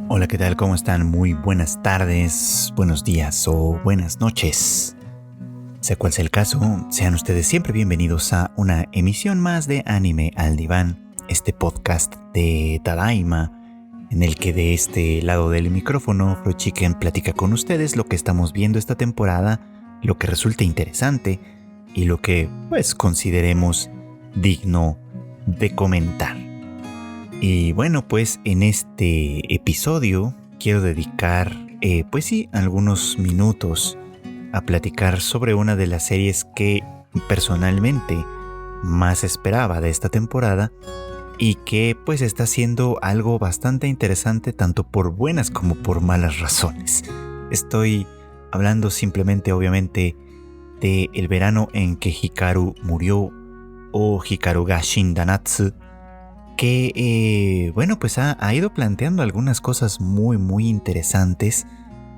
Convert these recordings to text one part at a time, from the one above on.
Hola, ¿qué tal? ¿Cómo están? Muy buenas tardes, buenos días o buenas noches. Sea cual sea el caso, sean ustedes siempre bienvenidos a una emisión más de Anime al Diván, este podcast de Tadaima, en el que de este lado del micrófono Fruit Chicken platica con ustedes lo que estamos viendo esta temporada, lo que resulte interesante y lo que, pues, consideremos digno de comentar. Y bueno, pues en este episodio quiero dedicar, algunos minutos a platicar sobre una de las series que personalmente más esperaba de esta temporada y que pues está haciendo algo bastante interesante tanto por buenas como por malas razones. Estoy hablando simplemente, obviamente, de el verano en que Hikaru murió o Hikaru ga Shindanatsu, que ha ido planteando algunas cosas muy interesantes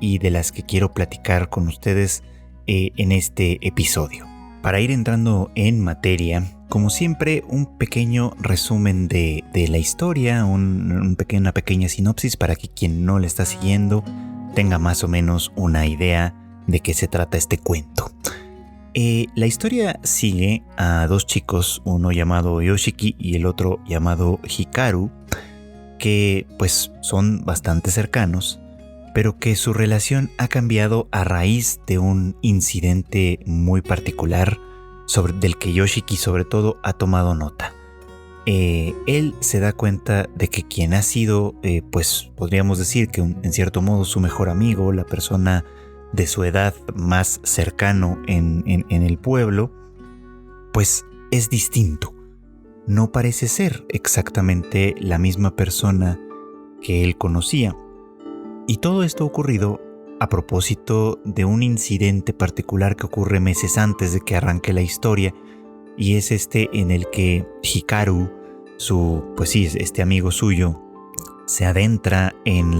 y de las que quiero platicar con ustedes en este episodio. Para ir entrando en materia, como siempre, un pequeño resumen de la historia, una pequeña sinopsis para que quien no le está siguiendo tenga más o menos una idea de qué se trata este cuento. La historia sigue a dos chicos, uno llamado Yoshiki y el otro llamado Hikaru, que pues son bastante cercanos, pero que su relación ha cambiado a raíz de un incidente muy particular del que Yoshiki sobre todo ha tomado nota. Él se da cuenta de que quien ha sido, podríamos decir que en cierto modo su mejor amigo, la persona de su edad más cercano en el pueblo, pues es distinto. No parece ser exactamente la misma persona que él conocía. Y todo esto ha ocurrido a propósito de un incidente particular que ocurre meses antes de que arranque la historia, y es este en el que Hikaru, este amigo suyo, se adentra en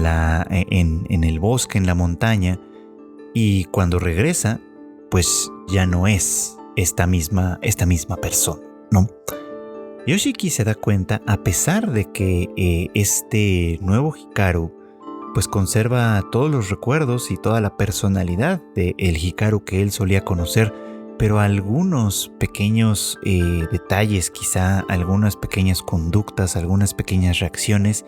el bosque, en la montaña, y cuando regresa, pues ya no es esta misma persona, ¿no? Yoshiki se da cuenta, a pesar de que este nuevo Hikaru pues conserva todos los recuerdos y toda la personalidad del Hikaru que él solía conocer, pero algunos pequeños detalles, quizá algunas pequeñas conductas, algunas pequeñas reacciones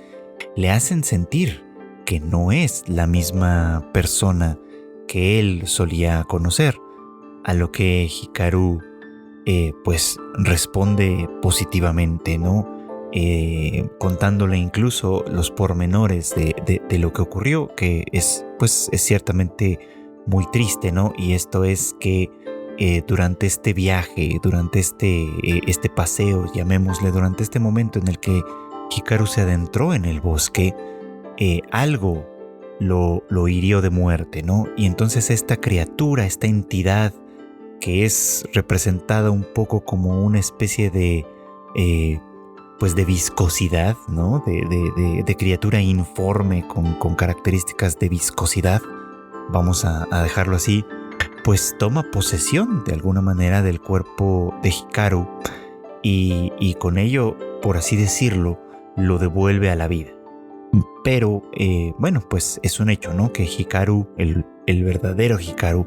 le hacen sentir que no es la misma persona que él solía conocer, a lo que Hikaru pues responde positivamente, ¿no? Contándole incluso los pormenores de lo que ocurrió, que es ciertamente muy triste, ¿no? Y esto es que durante este viaje, durante este paseo, llamémosle, durante este momento en el que Hikaru se adentró en el bosque, algo lo hirió de muerte, ¿no? Y entonces esta criatura, esta entidad que es representada un poco como una especie de viscosidad, ¿no? De criatura informe con características de viscosidad, vamos a dejarlo así, pues toma posesión de alguna manera del cuerpo de Hikaru y con ello, por así decirlo, lo devuelve a la vida. Pero, pues es un hecho, ¿no? Que Hikaru, el verdadero Hikaru,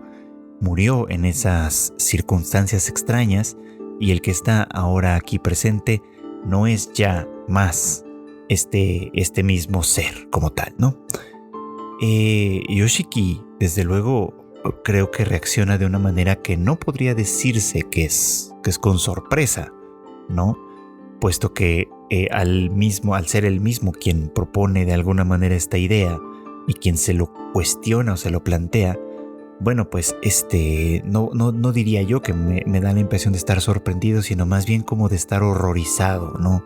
murió en esas circunstancias extrañas, y el que está ahora aquí presente no es ya más este mismo ser como tal, ¿no? Yoshiki, desde luego, creo que reacciona de una manera que no podría decirse que es con sorpresa, ¿no? Puesto que al ser el mismo quien propone de alguna manera esta idea y quien se lo cuestiona o se lo plantea, bueno, pues no diría yo que me da la impresión de estar sorprendido, sino más bien como de estar horrorizado, ¿no?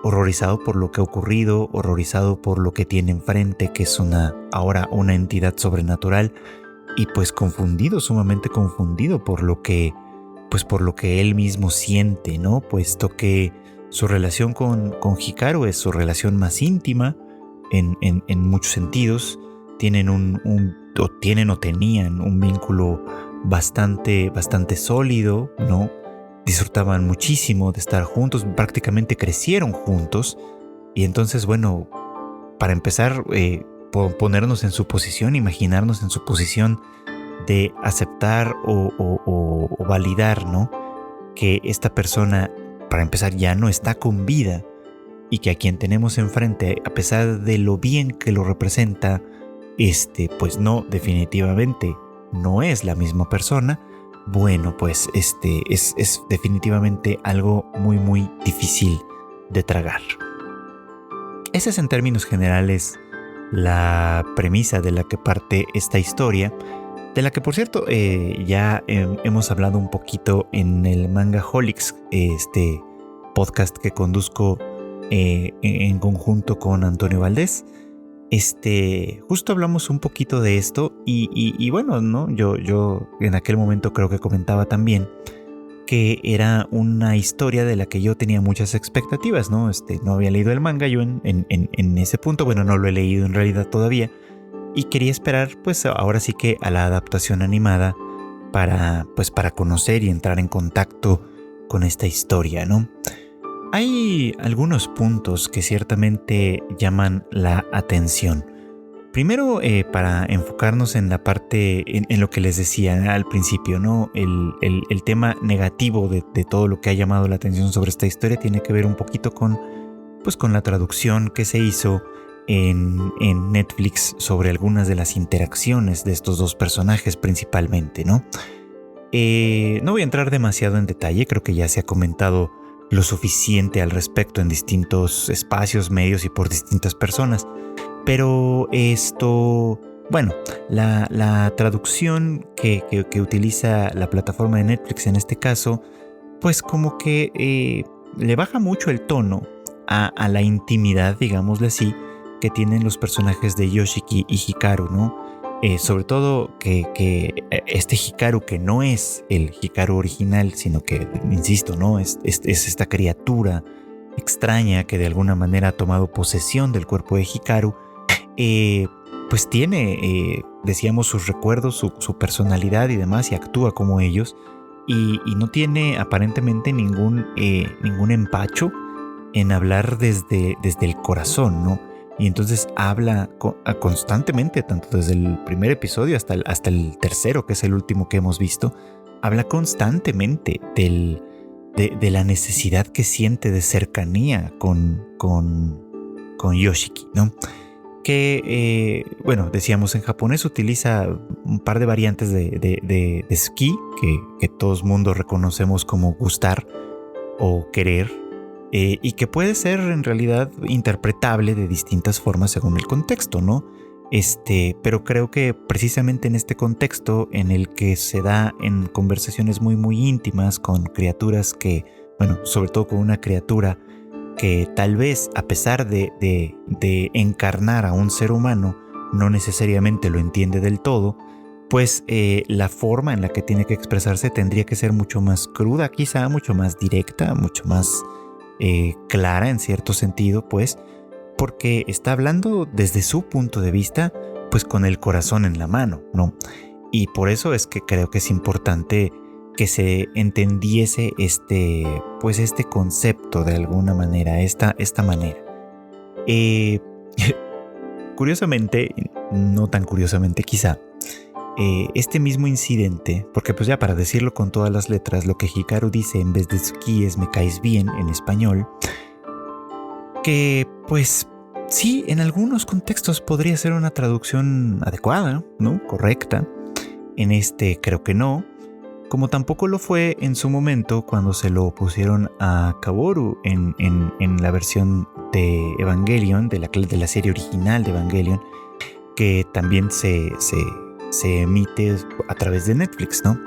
Horrorizado por lo que ha ocurrido, horrorizado por lo que tiene enfrente, que es ahora una entidad sobrenatural, y pues sumamente confundido por lo que él mismo siente, ¿no? Puesto que su relación con Hikaru es su relación más íntima en muchos sentidos. Tienen o tenían un vínculo bastante sólido, ¿no? disfrutaban muchísimo de estar juntos, prácticamente crecieron juntos. Y entonces, bueno, para empezar, ponernos en su posición, imaginarnos en su posición de aceptar o validar, ¿no? Que esta persona, para empezar, ya no está con vida y que a quien tenemos enfrente, a pesar de lo bien que lo representa, pues no, definitivamente no es la misma persona. Bueno, pues es definitivamente algo muy, muy difícil de tragar. Esa es en términos generales la premisa de la que parte esta historia, de la que por cierto ya hemos hablado un poquito en el Mangaholics, este podcast que conduzco en conjunto con Antonio Valdés. Justo hablamos un poquito de esto y bueno, ¿no? Yo en aquel momento creo que comentaba también que era una historia de la que yo tenía muchas expectativas, ¿no? No había leído el manga yo en ese punto, bueno, no lo he leído en realidad todavía, y quería esperar, pues ahora sí que a la adaptación animada para conocer y entrar en contacto con esta historia, ¿no? Hay algunos puntos que ciertamente llaman la atención. Primero, para enfocarnos en la parte, en lo que les decía al principio, ¿no? El tema negativo de todo lo que ha llamado la atención sobre esta historia tiene que ver un poquito con la traducción que se hizo en Netflix sobre algunas de las interacciones de estos dos personajes principalmente, ¿no? No voy a entrar demasiado en detalle, creo que ya se ha comentado lo suficiente al respecto en distintos espacios, medios y por distintas personas. Pero bueno, la traducción que utiliza la plataforma de Netflix en este caso, pues como que le baja mucho el tono a la intimidad, digámosle así, que tienen los personajes de Yoshiki y Hikaru, ¿no? Sobre todo que este Hikaru, que no es el Hikaru original, sino que, insisto, ¿no? Es esta criatura extraña que de alguna manera ha tomado posesión del cuerpo de Hikaru, pues tiene, decíamos, sus recuerdos, su personalidad y demás, y actúa como ellos, y no tiene aparentemente ningún empacho en hablar desde el corazón, ¿no? Y entonces habla constantemente, tanto desde el primer episodio hasta el tercero, que es el último que hemos visto, habla constantemente de la necesidad que siente de cercanía con Yoshiki, ¿no? Que, bueno, decíamos, en japonés utiliza un par de variantes de suki, que todos mundo reconocemos como gustar o querer, y que puede ser en realidad interpretable de distintas formas según el contexto, ¿no? Pero creo que precisamente en este contexto en el que se da en conversaciones muy muy íntimas con criaturas que, bueno, sobre todo con una criatura que tal vez, a pesar de encarnar a un ser humano, no necesariamente lo entiende del todo, pues la forma en la que tiene que expresarse tendría que ser mucho más cruda, quizá mucho más directa, mucho más clara en cierto sentido, pues, porque está hablando desde su punto de vista, pues con el corazón en la mano, ¿no? Y por eso es que creo que es importante que se entendiese este concepto de alguna manera, esta manera. Curiosamente, no tan curiosamente quizá, este mismo incidente, porque pues ya para decirlo con todas las letras, lo que Hikaru dice en vez de Tsuki es "me caes bien" en español, que pues sí, en algunos contextos podría ser una traducción adecuada, ¿no? Correcta. En creo que no, como tampoco lo fue en su momento cuando se lo pusieron a Kaworu en la versión de Evangelion, de la serie original de Evangelion, que también se emite a través de Netflix, ¿no?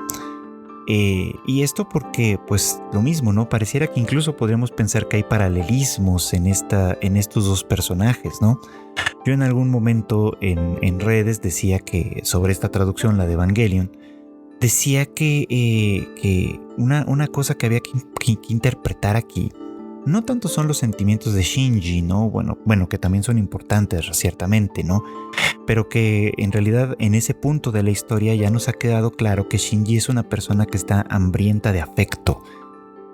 Y esto porque, pues, lo mismo, ¿no? Pareciera que incluso podríamos pensar que hay paralelismos en estos dos personajes, ¿no? Yo en algún momento en redes decía que sobre esta traducción, la de Evangelion, decía que una cosa que había que interpretar aquí no tanto son los sentimientos de Shinji, ¿no? Bueno, que también son importantes, ciertamente, ¿no? Pero que en realidad en ese punto de la historia ya nos ha quedado claro que Shinji es una persona que está hambrienta de afecto,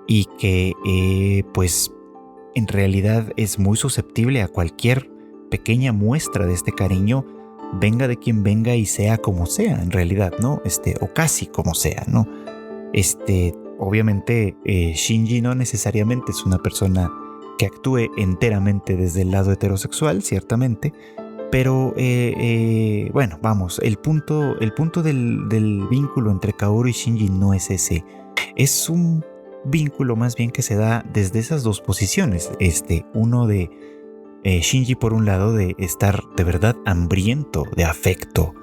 y que pues en realidad es muy susceptible a cualquier pequeña muestra de este cariño, venga de quien venga y sea como sea en realidad, ¿no? O casi como sea, ¿no? Obviamente Shinji no necesariamente es una persona que actúe enteramente desde el lado heterosexual, ciertamente, pero bueno, vamos, el punto del vínculo entre Kaoru y Shinji no es ese. Es un vínculo más bien que se da desde esas dos posiciones. Uno de Shinji por un lado de estar de verdad hambriento de afecto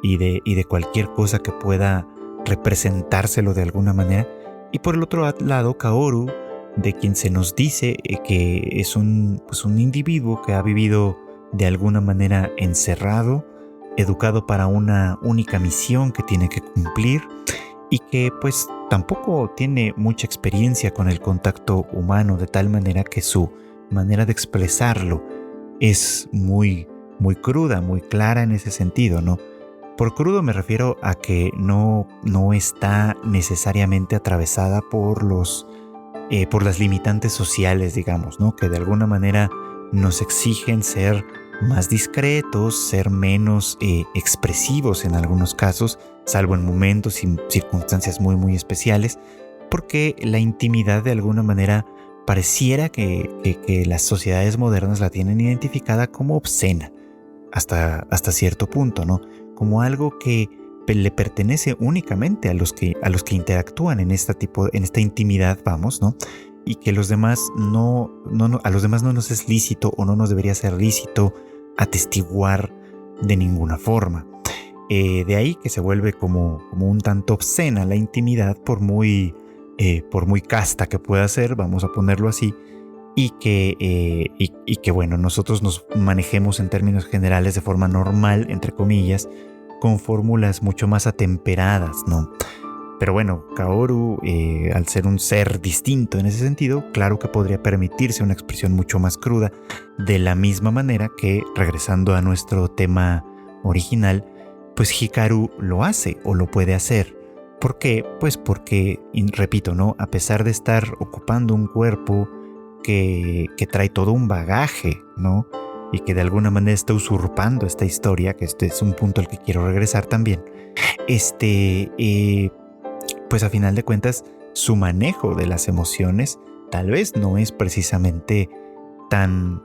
y de cualquier cosa que pueda representárselo de alguna manera, y por el otro lado Kaoru, de quien se nos dice que es un individuo que ha vivido de alguna manera encerrado, educado para una única misión que tiene que cumplir y que pues tampoco tiene mucha experiencia con el contacto humano, de tal manera que su manera de expresarlo es muy, muy cruda, muy clara en ese sentido, ¿no? Por crudo me refiero a que no está necesariamente atravesada por las limitantes sociales, digamos, ¿no? Que de alguna manera nos exigen ser más discretos, ser menos expresivos en algunos casos, salvo en momentos y circunstancias muy, muy especiales, porque la intimidad de alguna manera pareciera que las sociedades modernas la tienen identificada como obscena, hasta cierto punto, ¿no? Como algo que le pertenece únicamente a los que interactúan en esta intimidad, vamos, ¿no? Y que los demás a los demás no nos es lícito o no nos debería ser lícito atestiguar de ninguna forma. De ahí que se vuelve como un tanto obscena la intimidad, por muy casta que pueda ser, vamos a ponerlo así, y que bueno, nosotros nos manejemos en términos generales de forma normal, entre comillas, con fórmulas mucho más atemperadas, ¿no? Pero bueno, Kaoru, al ser un ser distinto en ese sentido, claro que podría permitirse una expresión mucho más cruda, de la misma manera que, regresando a nuestro tema original, pues Hikaru lo hace o lo puede hacer. ¿Por qué? Pues porque, repito, ¿no? A pesar de estar ocupando un cuerpo que trae todo un bagaje, ¿no? Y que de alguna manera está usurpando esta historia, que este es un punto al que quiero regresar también, pues a final de cuentas su manejo de las emociones tal vez no es precisamente tan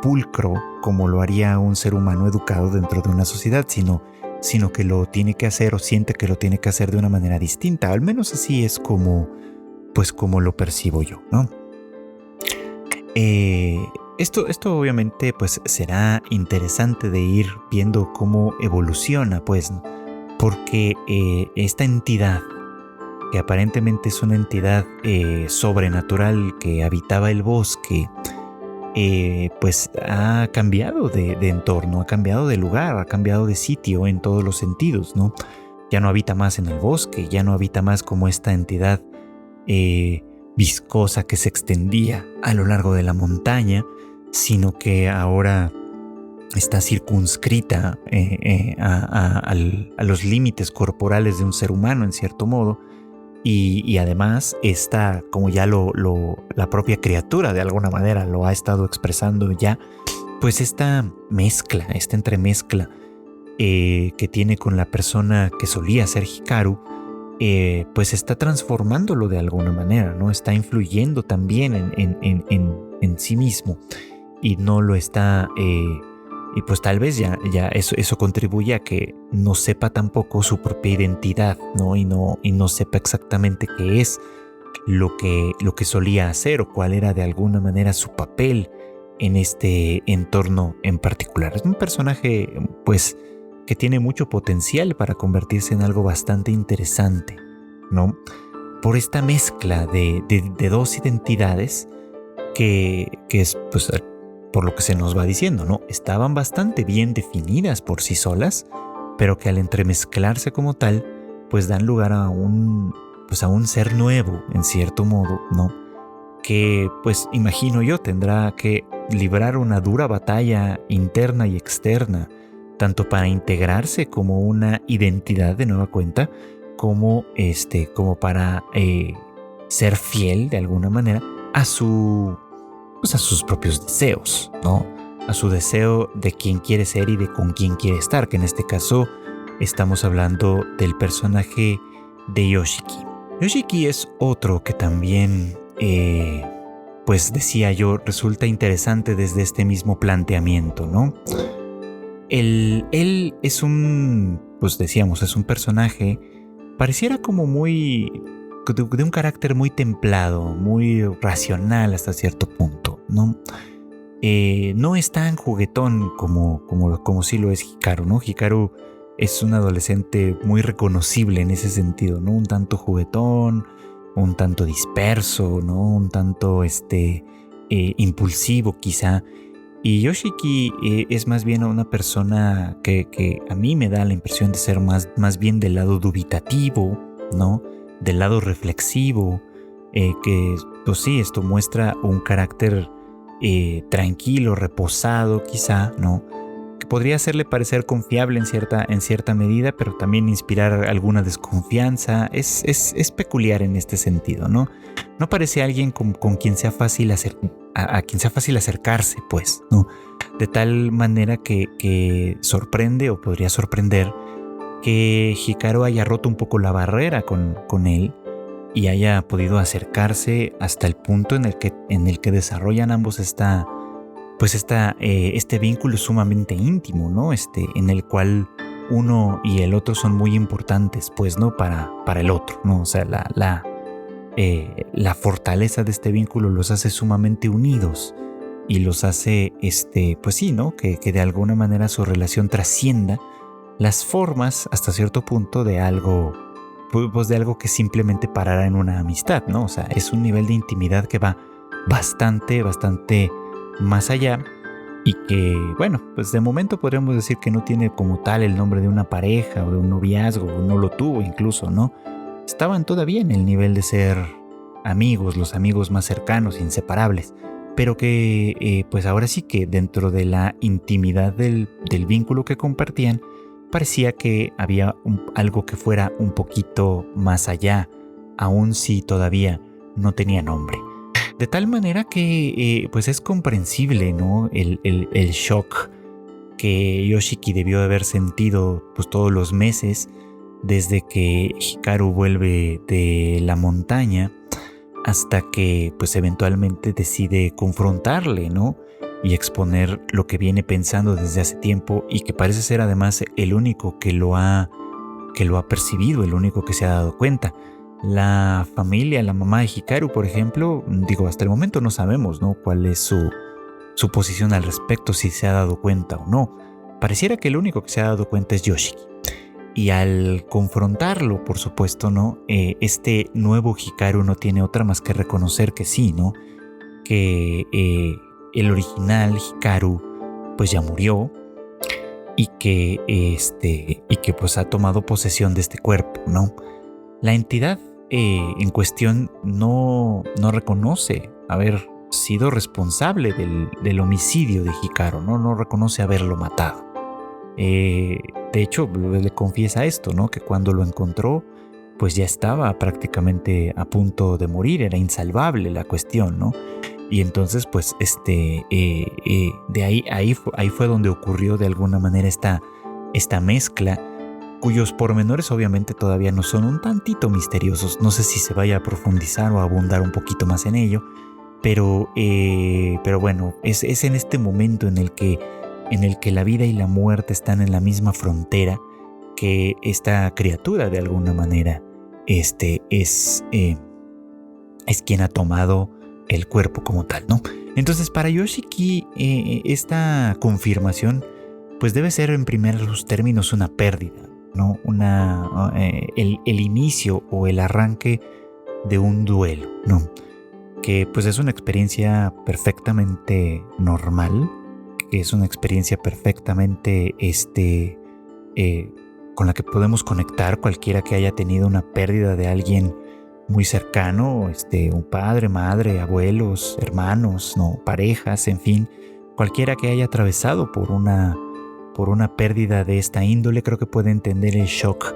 pulcro como lo haría un ser humano educado dentro de una sociedad, sino que lo tiene que hacer o siente que lo tiene que hacer de una manera distinta. Al menos así es como lo percibo yo, ¿no? Esto obviamente pues será interesante de ir viendo cómo evoluciona, pues, porque esta entidad, que aparentemente es una entidad sobrenatural que habitaba el bosque, pues ha cambiado de entorno, ha cambiado de lugar, ha cambiado de sitio en todos los sentidos, ¿no? Ya no habita más en el bosque, ya no habita más como esta entidad viscosa que se extendía a lo largo de la montaña, sino que ahora está circunscrita a los límites corporales de un ser humano, en cierto modo, y además está, como ya la propia criatura de alguna manera lo ha estado expresando ya, pues esta entremezcla que tiene con la persona que solía ser Hikaru, pues está transformándolo de alguna manera, ¿no? Está influyendo también en sí mismo y no lo está... y pues tal vez ya eso contribuye a que no sepa tampoco su propia identidad, ¿no? Y no sepa exactamente qué es lo que solía hacer o cuál era de alguna manera su papel en este entorno en particular. Es un personaje pues que tiene mucho potencial para convertirse en algo bastante interesante, ¿no? Por esta mezcla de dos identidades que es pues por lo que se nos va diciendo, ¿no? Estaban bastante bien definidas por sí solas, pero que al entremezclarse como tal, pues dan lugar a un ser nuevo, en cierto modo, ¿no? Que, pues, imagino yo, tendrá que librar una dura batalla interna y externa, tanto para integrarse como una identidad de nueva cuenta, como para ser fiel de alguna manera a pues a sus propios deseos, ¿no? A su deseo de quién quiere ser y de con quién quiere estar, que en este caso estamos hablando del personaje de Yoshiki. Yoshiki es otro que también, pues decía yo, resulta interesante desde este mismo planteamiento, ¿no? Él es pues decíamos, es un personaje, pareciera como de un carácter muy templado, muy racional hasta cierto punto, ¿no? No es tan juguetón como sí lo es Hikaru, ¿no? Hikaru es un adolescente muy reconocible en ese sentido, ¿no? Un tanto juguetón, un tanto disperso, ¿no? Un tanto impulsivo quizá. Y Yoshiki es más bien una persona que a mí me da la impresión de ser más bien del lado dubitativo, ¿no? Del lado reflexivo, que pues sí, esto muestra un carácter tranquilo, reposado quizá, ¿no? Que podría hacerle parecer confiable en cierta medida, pero también inspirar alguna desconfianza. Es peculiar en este sentido, ¿no? No parece alguien con quien sea fácil a quien sea fácil acercarse, pues, ¿no? De tal manera que sorprende o podría sorprender que Hikaru haya roto un poco la barrera con él y haya podido acercarse hasta el punto en el que desarrollan ambos este vínculo sumamente íntimo, ¿no? En el cual uno y el otro son muy importantes, pues, ¿no? Para el otro, ¿no? O sea, la fortaleza de este vínculo los hace sumamente unidos y los hace, pues sí, ¿no? Que de alguna manera su relación trascienda las formas hasta cierto punto de algo, pues de algo que simplemente parará en una amistad, ¿no? O sea, es un nivel de intimidad que va bastante más allá y que, bueno, pues de momento podríamos decir que no tiene como tal el nombre de una pareja o de un noviazgo, o no lo tuvo incluso, ¿no? Estaban todavía en el nivel de ser amigos, los amigos más cercanos, inseparables, pero que pues ahora sí que dentro de la intimidad del vínculo que compartían, parecía que había algo que fuera un poquito más allá, aun si todavía no tenía nombre. De tal manera que pues es comprensible, ¿no? El shock que Yoshiki debió haber sentido pues todos los meses desde que Hikaru vuelve de la montaña hasta que pues eventualmente decide confrontarle, ¿no? Y exponer lo que viene pensando desde hace tiempo y que parece ser además el único que lo ha percibido, el único que se ha dado cuenta. La familia, la mamá de Hikaru, por ejemplo, digo, hasta el momento no sabemos, ¿no? Cuál es su posición al respecto, si se ha dado cuenta o no. Pareciera que el único que se ha dado cuenta es Yoshiki. Y al confrontarlo, por supuesto, ¿no? Este nuevo Hikaru no tiene otra más que reconocer que sí, ¿no? Que el original Hikaru pues ya murió y que pues ha tomado posesión de este cuerpo, ¿no? La entidad en cuestión no reconoce haber sido responsable del homicidio de Hikaru, no reconoce haberlo matado. De hecho, le confiesa esto, ¿no? Que cuando lo encontró, pues ya estaba prácticamente a punto de morir, era insalvable la cuestión, ¿no? Y entonces, pues, de ahí fue donde ocurrió de alguna manera esta mezcla, cuyos pormenores obviamente todavía no son un tantito misteriosos. No sé si se vaya a profundizar o a abundar un poquito más en ello, pero bueno, es en este momento en el que la vida y la muerte están en la misma frontera que esta criatura de alguna manera es quien ha tomado el cuerpo como tal, ¿no? Entonces para Yoshiki esta confirmación pues debe ser en primeros términos una pérdida, ¿no? El inicio o el arranque de un duelo, ¿no? Que pues es una experiencia perfectamente normal, que es una experiencia perfectamente con la que podemos conectar cualquiera que haya tenido una pérdida de alguien muy cercano, un padre, madre, abuelos, hermanos, no, parejas, en fin, cualquiera que haya atravesado por una pérdida de esta índole, creo que puede entender el shock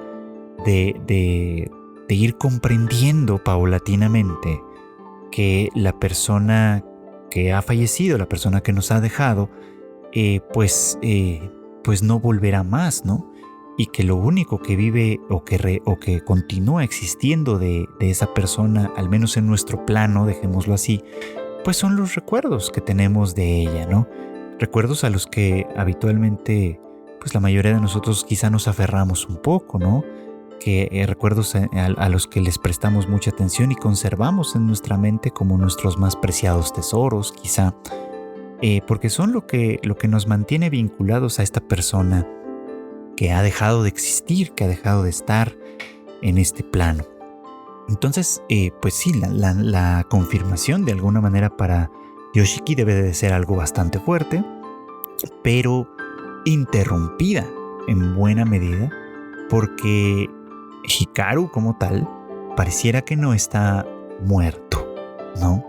de ir comprendiendo paulatinamente que la persona que ha fallecido, la persona que nos ha dejado, pues no volverá más, ¿no? Y que lo único que vive o que continúa existiendo de esa persona, al menos en nuestro plano, dejémoslo así, pues son los recuerdos que tenemos de ella, ¿no? Recuerdos a los que habitualmente, pues la mayoría de nosotros quizá nos aferramos un poco, ¿no? Que recuerdos a los que les prestamos mucha atención y conservamos en nuestra mente como nuestros más preciados tesoros, quizá, porque son lo que nos mantiene vinculados a esta persona que ha dejado de existir, que ha dejado de estar en este plano. Entonces, pues sí, la confirmación de alguna manera para Yoshiki debe de ser algo bastante fuerte, pero interrumpida en buena medida, porque Hikaru como tal pareciera que no está muerto, ¿no?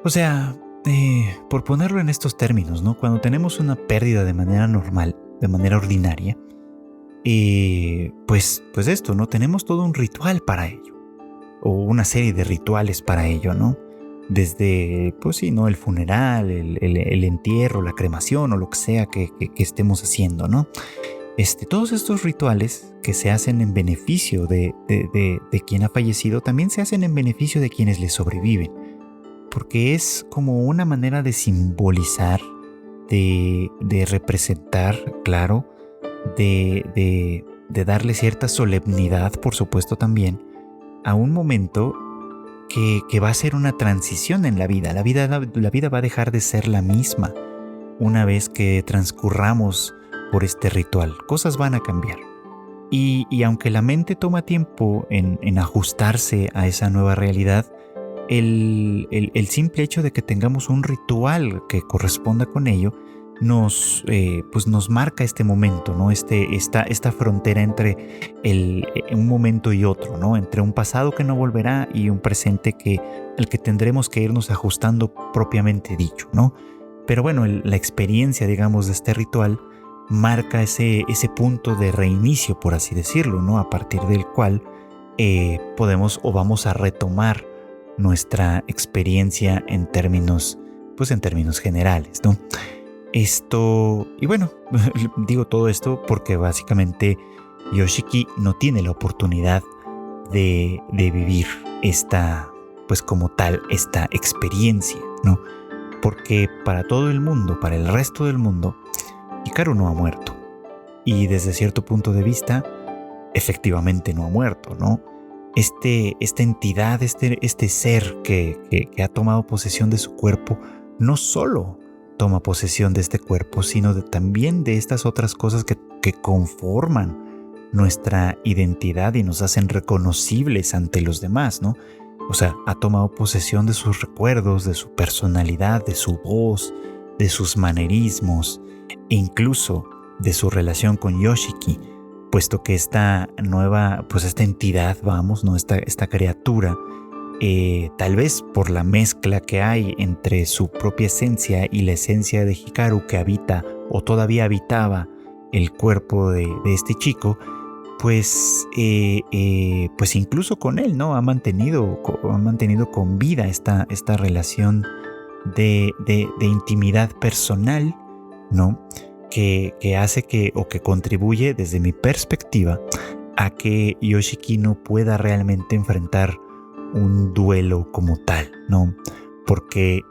O sea, por ponerlo en estos términos, ¿no? Cuando tenemos una pérdida de manera normal, de manera ordinaria, pues esto, ¿no? Tenemos todo un ritual para ello, o una serie de rituales para ello, ¿no? Desde, pues sí, ¿no? El funeral, el entierro, la cremación o lo que sea que estemos haciendo, ¿no? Todos estos rituales que se hacen en beneficio de quien ha fallecido también se hacen en beneficio de quienes le sobreviven, porque es como una manera de simbolizar, de representar, claro, de darle cierta solemnidad, por supuesto también, a un momento que va a ser una transición en la vida. La vida va a dejar de ser la misma una vez que transcurramos por este ritual. Cosas van a cambiar. Y aunque la mente toma tiempo en ajustarse a esa nueva realidad, el simple hecho de que tengamos un ritual que corresponda con ello nos marca este momento, ¿no? Esta frontera entre un momento y otro, ¿no? Entre un pasado que no volverá y un presente al que tendremos que irnos ajustando propiamente dicho, ¿no? Pero bueno, la experiencia, digamos, de este ritual marca ese punto de reinicio, por así decirlo, ¿no? A partir del cual podemos o vamos a retomar nuestra experiencia en términos generales, ¿no? Y bueno, digo todo esto porque básicamente Yoshiki no tiene la oportunidad de vivir pues como tal, esta experiencia, ¿no? Porque para todo el mundo, para el resto del mundo, Hikaru no ha muerto. Y desde cierto punto de vista, efectivamente no ha muerto, ¿no? Esta entidad, este ser que ha tomado posesión de su cuerpo, no solo toma posesión de este cuerpo, sino también de estas otras cosas que conforman nuestra identidad y nos hacen reconocibles ante los demás, ¿no? O sea, ha tomado posesión de sus recuerdos, de su personalidad, de su voz, de sus manerismos, e incluso de su relación con Yoshiki, puesto que esta nueva, pues esta entidad, vamos, ¿no? Esta criatura, tal vez por la mezcla que hay entre su propia esencia y la esencia de Hikaru que habita o todavía habitaba el cuerpo de este chico, pues incluso con él, ¿no? Ha mantenido con vida esta relación de intimidad personal, ¿no? Que hace que contribuye desde mi perspectiva a que Yoshiki no pueda realmente enfrentar un duelo como tal, ¿no? Porque,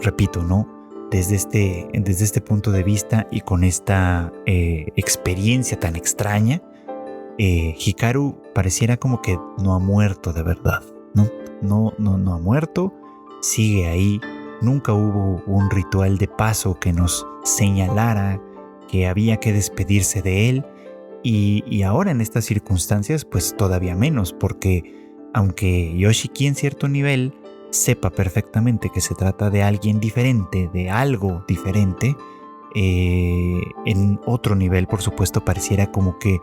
repito, ¿no? Desde este punto de vista y con esta experiencia tan extraña, Hikaru pareciera como que no ha muerto de verdad, ¿no? No ha muerto, sigue ahí. Nunca hubo un ritual de paso que nos señalara que había que despedirse de él, y ahora en estas circunstancias pues todavía menos, porque aunque Yoshiki en cierto nivel sepa perfectamente que se trata de alguien diferente, de algo diferente, en otro nivel por supuesto pareciera como que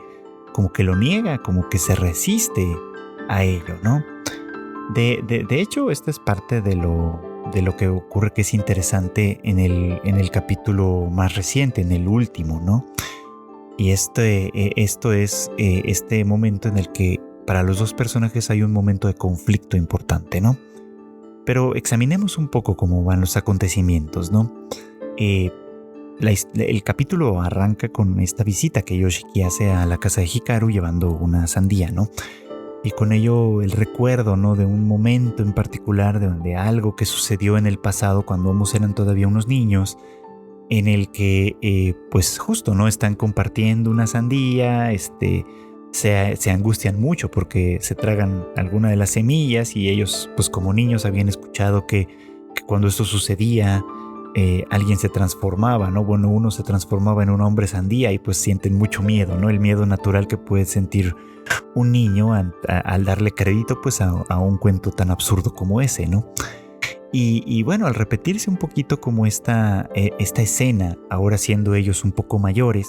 lo niega, como que se resiste a ello, ¿no? De hecho, esta es parte de lo que ocurre, que es interesante en el capítulo más reciente, en el último, ¿no? Y esto es este momento en el que para los dos personajes hay un momento de conflicto importante, ¿no? Pero examinemos un poco cómo van los acontecimientos, ¿no? El capítulo arranca con esta visita que Yoshiki hace a la casa de Hikaru llevando una sandía, ¿no? Y con ello el recuerdo, ¿no? De un momento en particular, de algo que sucedió en el pasado cuando ambos eran todavía unos niños, en el que, pues justo, ¿no? Están compartiendo una sandía, se angustian mucho porque se tragan alguna de las semillas y ellos, pues como niños, habían escuchado que cuando esto sucedía, alguien se transformaba, ¿no? Bueno, uno se transformaba en un hombre sandía y pues sienten mucho miedo, ¿no? El miedo natural que puede sentir un niño al darle crédito pues a un cuento tan absurdo como ese, ¿no? Y bueno, al repetirse un poquito como esta escena, ahora siendo ellos un poco mayores,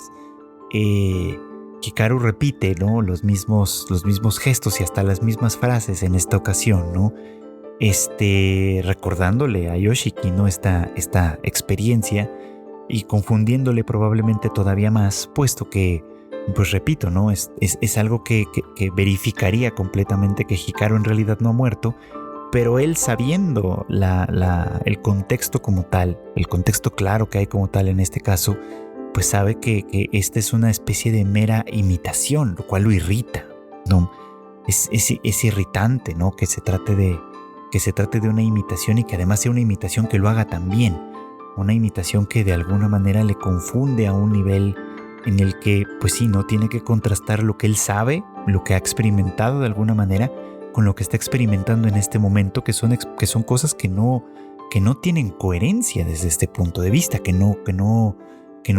Hikaru repite, ¿no? los mismos gestos y hasta las mismas frases en esta ocasión, ¿no? Recordándole a Yoshiki, ¿no? esta experiencia y confundiéndole probablemente todavía más, puesto que, pues repito, ¿no? Es algo que verificaría completamente que Hikaru en realidad no ha muerto, pero él sabiendo el contexto como tal, el contexto claro que hay como tal en este caso, pues sabe que esta es una especie de mera imitación, lo cual lo irrita, ¿no? Es irritante, ¿no? Que se trate de una imitación y que además sea una imitación que lo haga tan bien, una imitación que de alguna manera le confunde a un nivel en el que, pues sí, no tiene que contrastar lo que él sabe, lo que ha experimentado de alguna manera, con lo que está experimentando en este momento, que son cosas que no tienen coherencia desde este punto de vista, que no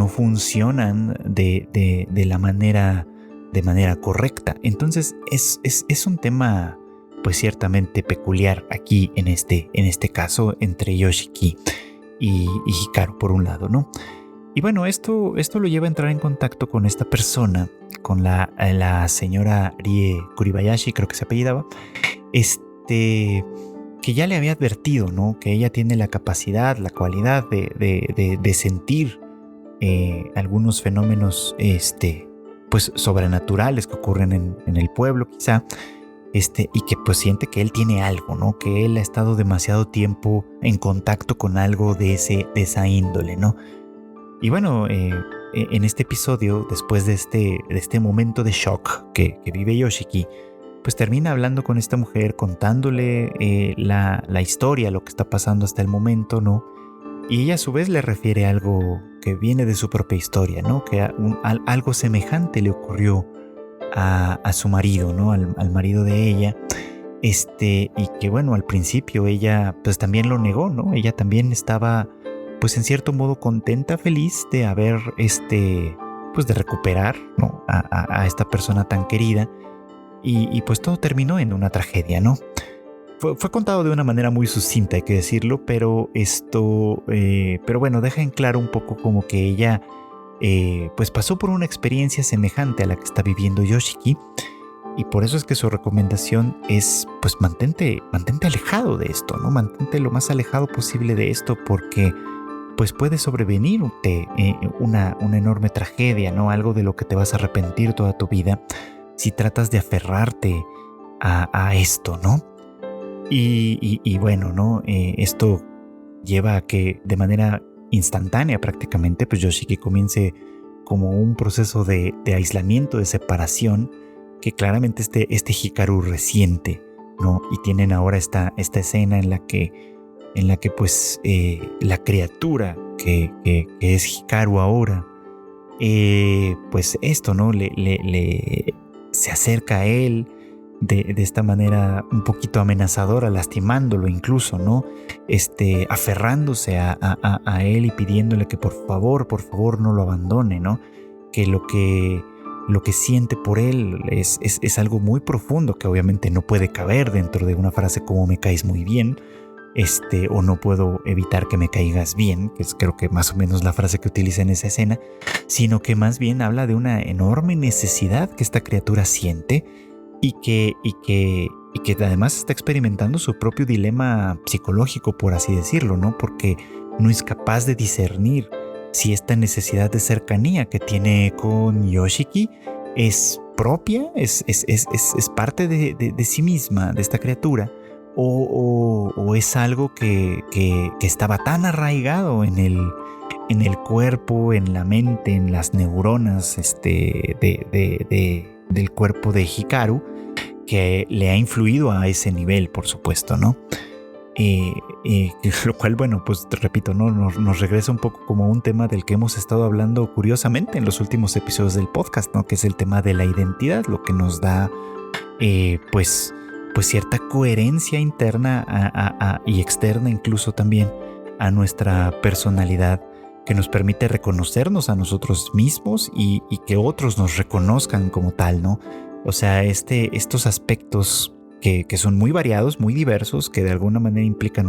funcionan de manera correcta. Entonces es un tema pues ciertamente peculiar aquí en este caso entre Yoshiki y Hikaru por un lado, ¿no? Y bueno, esto lo lleva a entrar en contacto con esta persona, con la señora Rie Kuribayashi, creo que se apellidaba, que ya le había advertido, ¿no? Que ella tiene la capacidad, la cualidad de sentir algunos fenómenos, pues sobrenaturales que ocurren en el pueblo, quizá, y que pues siente que él tiene algo, ¿no? Que él ha estado demasiado tiempo en contacto con algo de esa índole, ¿no? Y bueno, en este episodio, después de este momento de shock que vive Yoshiki, pues termina hablando con esta mujer, contándole la historia, lo que está pasando hasta el momento, ¿no? Y ella a su vez le refiere algo que viene de su propia historia, ¿no? Que algo semejante le ocurrió a su marido, ¿no? Al marido de ella, y que bueno, al principio ella pues también lo negó, ¿no? Ella también estaba pues en cierto modo contenta, feliz de haber, pues de recuperar, ¿no? a esta persona tan querida, y pues todo terminó en una tragedia, ¿no? Fue contado de una manera muy sucinta, hay que decirlo, pero pero bueno, deja en claro un poco como que ella pues pasó por una experiencia semejante a la que está viviendo Yoshiki, y por eso es que su recomendación es pues mantente alejado de esto, ¿no? Mantente lo más alejado posible de esto, porque pues puede sobrevenirte una enorme tragedia, ¿no? Algo de lo que te vas a arrepentir toda tu vida si tratas de aferrarte a esto, ¿no? Y bueno, ¿no? Esto lleva a que de manera instantánea prácticamente, pues Yoshiki comience como un proceso de aislamiento, de separación, que claramente este Hikaru resiente, ¿no? Y tienen ahora esta escena en la que pues la criatura que es Hikaru ahora, pues esto, ¿no? Se acerca a él de esta manera un poquito amenazadora, lastimándolo incluso, ¿no? Aferrándose a él y pidiéndole que por favor no lo abandone, ¿no? Que lo que siente por él es algo muy profundo, que obviamente no puede caber dentro de una frase como "me caes muy bien", o "no puedo evitar que me caigas bien", que es creo que más o menos la frase que utiliza en esa escena, sino que más bien habla de una enorme necesidad que esta criatura siente, y que además está experimentando su propio dilema psicológico, por así decirlo, ¿no? Porque no es capaz de discernir si esta necesidad de cercanía que tiene con Yoshiki es propia, es parte de sí misma, de esta criatura, o es algo que estaba tan arraigado en el cuerpo, en la mente, en las neuronas del cuerpo de Hikaru, que le ha influido a ese nivel, por supuesto, ¿no? Lo cual, bueno, pues te repito, ¿no? Nos regresa un poco como un tema del que hemos estado hablando curiosamente en los últimos episodios del podcast, ¿no? Que es el tema de la identidad, lo que nos da pues cierta coherencia interna y externa incluso también a nuestra personalidad, que nos permite reconocernos a nosotros mismos y que otros nos reconozcan como tal, ¿no? O sea, estos aspectos que son muy variados, muy diversos, que de alguna manera implican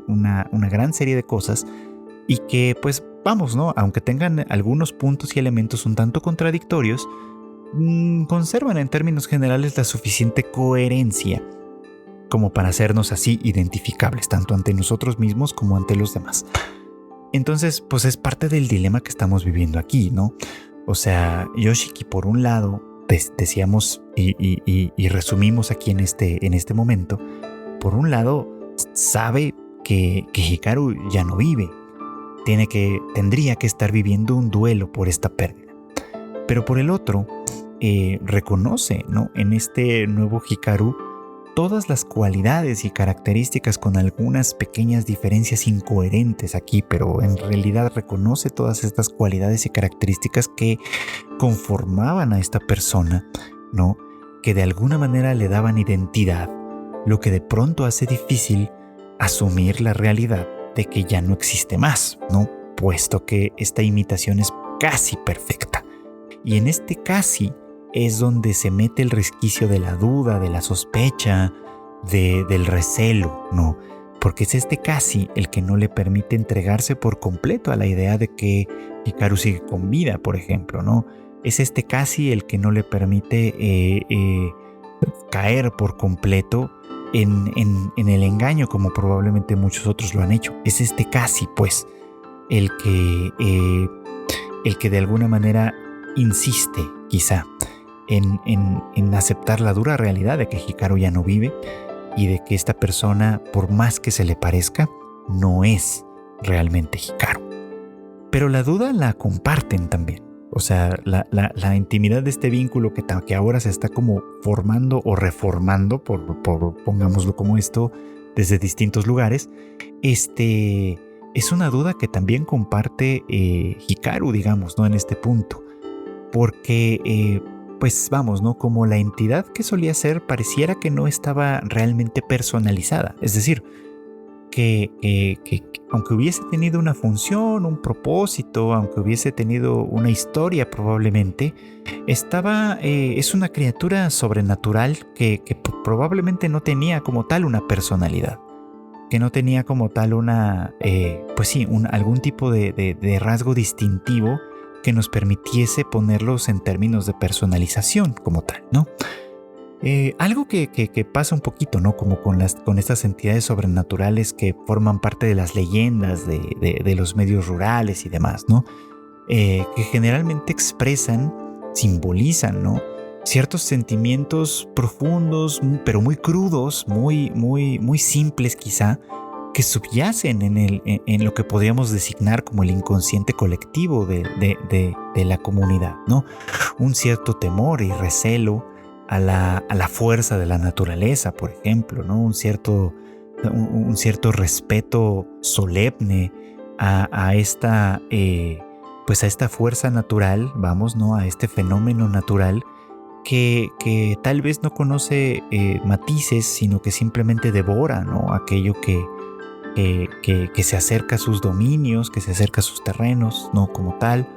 una gran serie de cosas y que, pues, vamos, ¿no? Aunque tengan algunos puntos y elementos un tanto contradictorios, conservan en términos generales la suficiente coherencia como para hacernos así identificables, tanto ante nosotros mismos como ante los demás. Entonces, pues es parte del dilema que estamos viviendo aquí, ¿no? O sea, Yoshiki, por un lado, decíamos y resumimos aquí en este momento, por un lado, sabe que Hikaru ya no vive, tendría que estar viviendo un duelo por esta pérdida. Pero por el otro, reconoce, ¿no?, en este nuevo Hikaru todas las cualidades y características, con algunas pequeñas diferencias incoherentes aquí, pero en realidad reconoce todas estas cualidades y características que conformaban a esta persona, ¿no?, que de alguna manera le daban identidad, lo que de pronto hace difícil asumir la realidad de que ya no existe más, ¿no?, puesto que esta imitación es casi perfecta. Y en este casi es donde se mete el resquicio de la duda, de la sospecha, del recelo, ¿no? Porque es este casi el que no le permite entregarse por completo a la idea de que Hikaru sigue con vida, por ejemplo, ¿no? Es este casi el que no le permite caer por completo en el engaño, como probablemente muchos otros lo han hecho. Es este casi, pues, el que de alguna manera insiste, quizá, en aceptar la dura realidad de que Hikaru ya no vive y de que esta persona, por más que se le parezca, no es realmente Hikaru. Pero la duda la comparten también. O sea, la intimidad de este vínculo que ahora se está como formando o reformando, pongámoslo como esto, desde distintos lugares, es una duda que también comparte Hikaru, digamos, ¿no?, en este punto. Porque pues vamos, ¿no?, como la entidad que solía ser pareciera que no estaba realmente personalizada. Es decir, que aunque hubiese tenido una función, un propósito, aunque hubiese tenido una historia probablemente, es una criatura sobrenatural que probablemente no tenía como tal una personalidad, que no tenía como tal algún tipo de rasgo distintivo que nos permitiese ponerlos en términos de personalización como tal, ¿no? Algo que pasa un poquito, ¿no?, como con estas entidades sobrenaturales que forman parte de las leyendas de los medios rurales y demás, ¿no? Que generalmente simbolizan, ¿no?, ciertos sentimientos profundos, pero muy crudos, muy simples quizá, que subyacen en lo que podríamos designar como el inconsciente colectivo de la comunidad, ¿no? Un cierto temor y recelo a la fuerza de la naturaleza, por ejemplo, ¿no? Un cierto respeto solemne a esta fuerza natural, vamos, ¿no?, a este fenómeno natural que tal vez no conoce matices, sino que simplemente devora, ¿no?, aquello que se acerca a sus dominios, que se acerca a sus terrenos, ¿no?, como tal,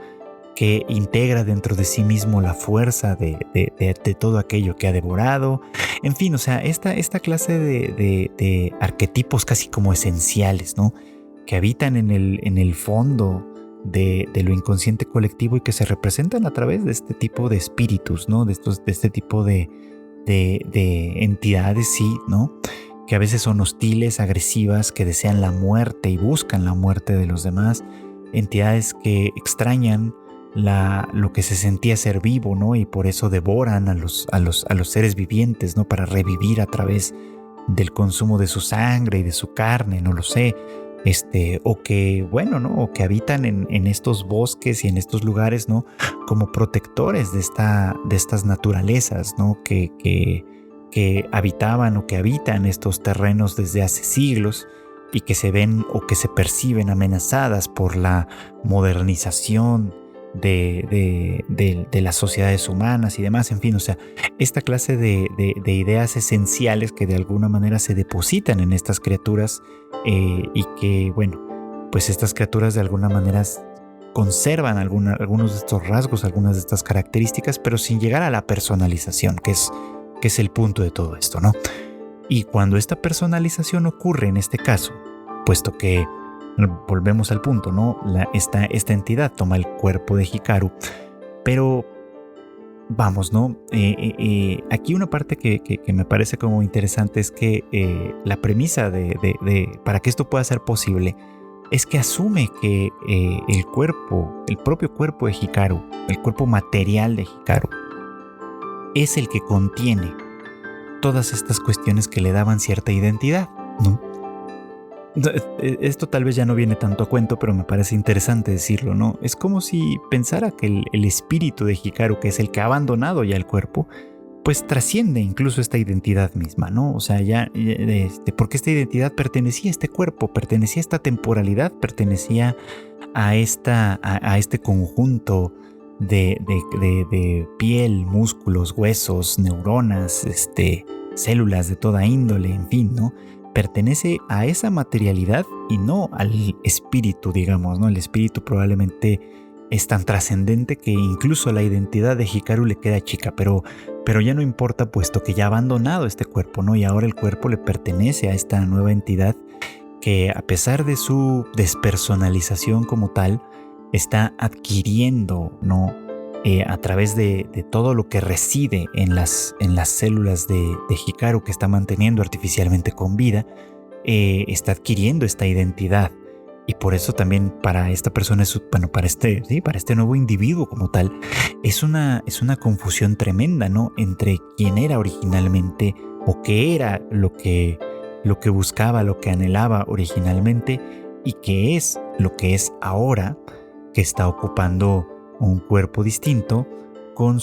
que integra dentro de sí mismo la fuerza de todo aquello que ha devorado. En fin, o sea, esta clase de arquetipos casi como esenciales, ¿no?, que habitan en el fondo de lo inconsciente colectivo y que se representan a través de este tipo de espíritus, ¿no?, de este tipo de entidades, sí, ¿no?, que a veces son hostiles, agresivas, que desean la muerte y buscan la muerte de los demás, entidades que extrañan lo que se sentía ser vivo, ¿no? Y por eso devoran a los seres vivientes, ¿no? Para revivir a través del consumo de su sangre y de su carne, no lo sé. O que, bueno, ¿no? O que habitan en estos bosques y en estos lugares, ¿no? Como protectores de estas naturalezas, ¿no? Que habitaban o que habitan estos terrenos desde hace siglos y que se ven o que se perciben amenazadas por la modernización de las sociedades humanas y demás. En fin, o sea, esta clase de ideas esenciales que de alguna manera se depositan en estas criaturas y que, bueno, pues estas criaturas de alguna manera conservan algunos de estos rasgos, algunas de estas características, pero sin llegar a la personalización, que es el punto de todo esto, ¿no? Y cuando esta personalización ocurre en este caso, puesto que volvemos al punto, ¿no? Esta entidad toma el cuerpo de Hikaru, pero vamos, ¿no? Aquí una parte que me parece como interesante es que la premisa para que esto pueda ser posible es que asume que el propio cuerpo de Hikaru, el cuerpo material de Hikaru, es el que contiene todas estas cuestiones que le daban cierta identidad, ¿no? Esto tal vez ya no viene tanto a cuento, pero me parece interesante decirlo, ¿no? Es como si pensara que el espíritu de Hikaru, que es el que ha abandonado ya el cuerpo, pues trasciende incluso esta identidad misma, ¿no? O sea, porque esta identidad pertenecía a este cuerpo, pertenecía a esta temporalidad, pertenecía a este conjunto de piel, músculos, huesos, neuronas, células de toda índole, en fin, ¿no? Pertenece a esa materialidad y no al espíritu, digamos, ¿no? El espíritu probablemente es tan trascendente que incluso la identidad de Hikaru le queda chica, pero ya no importa, puesto que ya ha abandonado este cuerpo, ¿no? Y ahora el cuerpo le pertenece a esta nueva entidad que, a pesar de su despersonalización como tal, está adquiriendo, ¿no? A través de todo lo que reside en las células de Hikaru, que está manteniendo artificialmente con vida, está adquiriendo esta identidad. Y por eso también para esta persona, para este nuevo individuo como tal, es una confusión tremenda, ¿no? Entre quién era originalmente o qué era lo que buscaba, lo que anhelaba originalmente, y qué es lo que es ahora, que está ocupando un cuerpo distinto con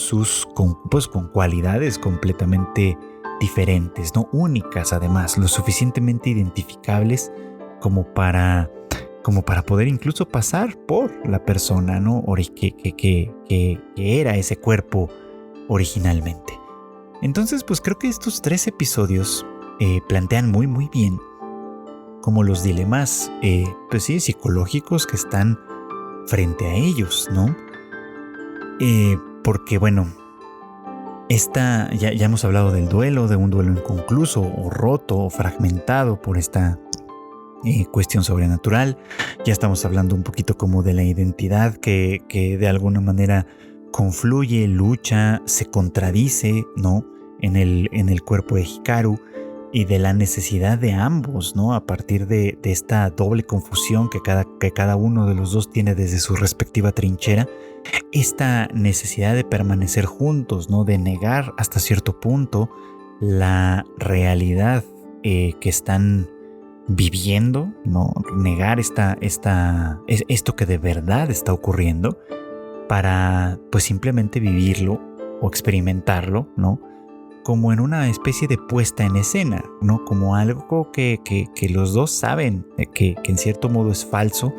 cualidades completamente diferentes, ¿no? Únicas, además, lo suficientemente identificables como para poder incluso pasar por la persona, ¿no? Que era ese cuerpo originalmente. Entonces, pues creo que estos 3 episodios plantean muy muy bien como los dilemas pues sí, psicológicos que están frente a ellos, ¿no? Porque bueno, ya hemos hablado del duelo, de un duelo inconcluso o roto o fragmentado por esta cuestión sobrenatural. Ya estamos hablando un poquito como de la identidad que de alguna manera confluye, lucha, se contradice, ¿no? En el cuerpo de Hikaru, y de la necesidad de ambos, ¿no? A partir de esta doble confusión que cada uno de los dos tiene desde su respectiva trinchera, esta necesidad de permanecer juntos, ¿no? De negar hasta cierto punto la realidad que están viviendo, ¿no? Negar esto que de verdad está ocurriendo para pues simplemente vivirlo o experimentarlo, ¿no? Como en una especie de puesta en escena, ¿no? Como algo que los dos saben que en cierto modo es falso,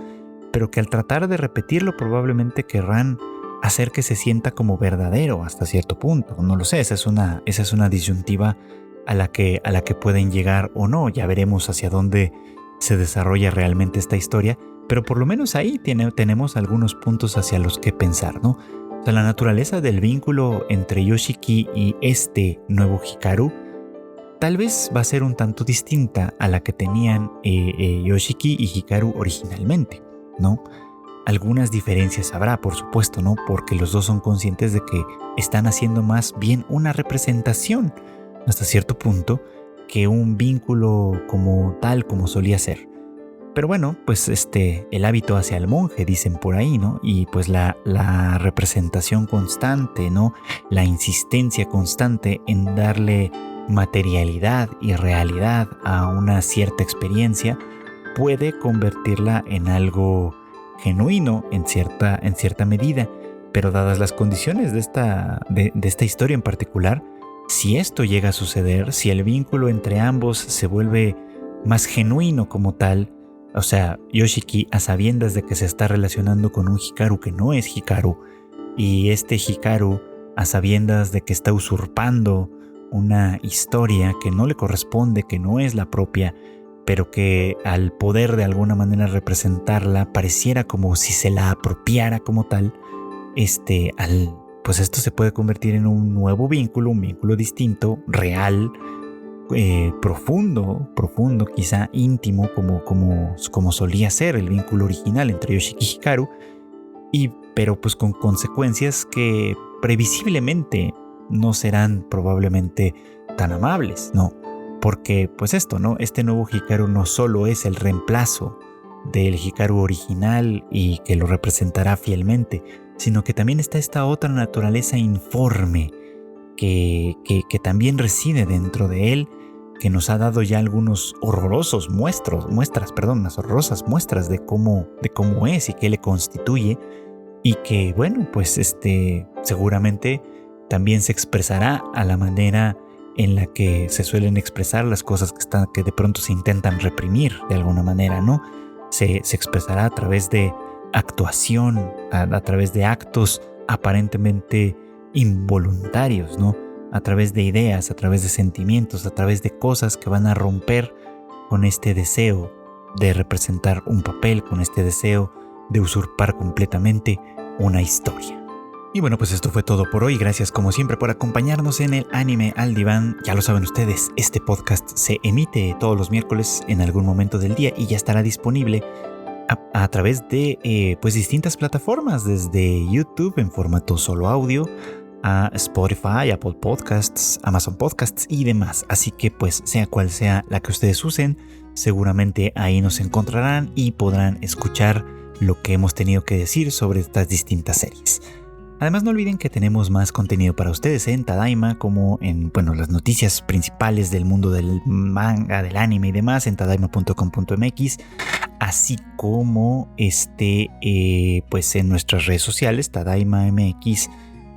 pero que al tratar de repetirlo probablemente querrán hacer que se sienta como verdadero hasta cierto punto. No lo sé, esa es una disyuntiva a la que pueden llegar o no. Ya veremos hacia dónde se desarrolla realmente esta historia, pero por lo menos ahí tenemos algunos puntos hacia los que pensar, ¿no? O sea, la naturaleza del vínculo entre Yoshiki y este nuevo Hikaru tal vez va a ser un tanto distinta a la que tenían Yoshiki y Hikaru originalmente, ¿no? Algunas diferencias habrá, por supuesto, ¿no? Porque los dos son conscientes de que están haciendo más bien una representación hasta cierto punto que un vínculo como tal, como solía ser. Pero bueno, pues el hábito hace al monje, dicen por ahí, ¿no? Y pues la representación constante, ¿no? La insistencia constante en darle materialidad y realidad a una cierta experiencia puede convertirla en algo genuino en cierta medida. Pero dadas las condiciones de esta historia en particular, si esto llega a suceder, si el vínculo entre ambos se vuelve más genuino como tal, o sea, Yoshiki a sabiendas de que se está relacionando con un Hikaru que no es Hikaru, y este Hikaru a sabiendas de que está usurpando una historia que no le corresponde, que no es la propia, pero que al poder de alguna manera representarla pareciera como si se la apropiara como tal, pues esto se puede convertir en un nuevo vínculo, un vínculo distinto, real, profundo, quizá íntimo, como solía ser el vínculo original entre Yoshiki y Hikaru, pero pues con consecuencias que previsiblemente no serán probablemente tan amables, ¿no? Porque pues ¿no? Este nuevo Hikaru no solo es el reemplazo del Hikaru original y que lo representará fielmente, sino que también está esta otra naturaleza informe que también reside dentro de él, que nos ha dado ya algunos unas horrorosas muestras de cómo es y qué le constituye, y que bueno, pues seguramente también se expresará a la manera en la que se suelen expresar las cosas que de pronto se intentan reprimir de alguna manera, ¿no? Se expresará a través de actuación, a través de actos aparentemente involuntarios, ¿no? A través de ideas, a través de sentimientos, a través de cosas que van a romper con este deseo de representar un papel, con este deseo de usurpar completamente una historia. Y bueno, pues esto fue todo por hoy. Gracias como siempre por acompañarnos en el Anime al Diván. Ya lo saben ustedes, este podcast se emite todos los miércoles en algún momento del día y ya estará disponible a través de pues distintas plataformas, desde YouTube en formato solo audio, a Spotify, Apple Podcasts, Amazon Podcasts y demás. Así que pues sea cual sea la que ustedes usen, seguramente ahí nos encontrarán y podrán escuchar lo que hemos tenido que decir sobre estas distintas series. Además, no olviden que tenemos más contenido para ustedes en Tadaima, como en las noticias principales del mundo del manga, del anime y demás en tadaima.com.mx, así como pues en nuestras redes sociales, Tadaima MX,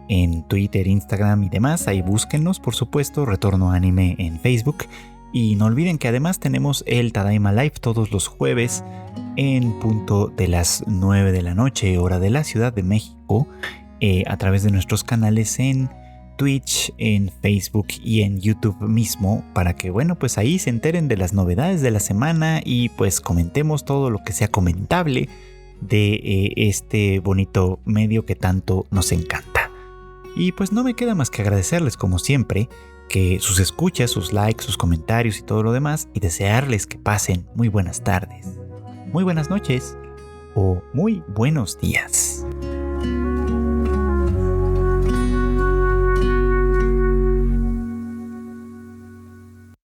en Twitter, Instagram y demás. Ahí búsquennos, por supuesto, Retorno Anime en Facebook. Y no olviden que además tenemos el Tadaima Live todos los jueves en punto de las 9 de la noche, hora de la Ciudad de México, a través de nuestros canales en Twitch, en Facebook y en YouTube mismo, para que pues ahí se enteren de las novedades de la semana y pues comentemos todo lo que sea comentable de este bonito medio que tanto nos encanta. Y pues no me queda más que agradecerles como siempre que sus escuchas, sus likes, sus comentarios y todo lo demás, y desearles que pasen muy buenas tardes, muy buenas noches o muy buenos días.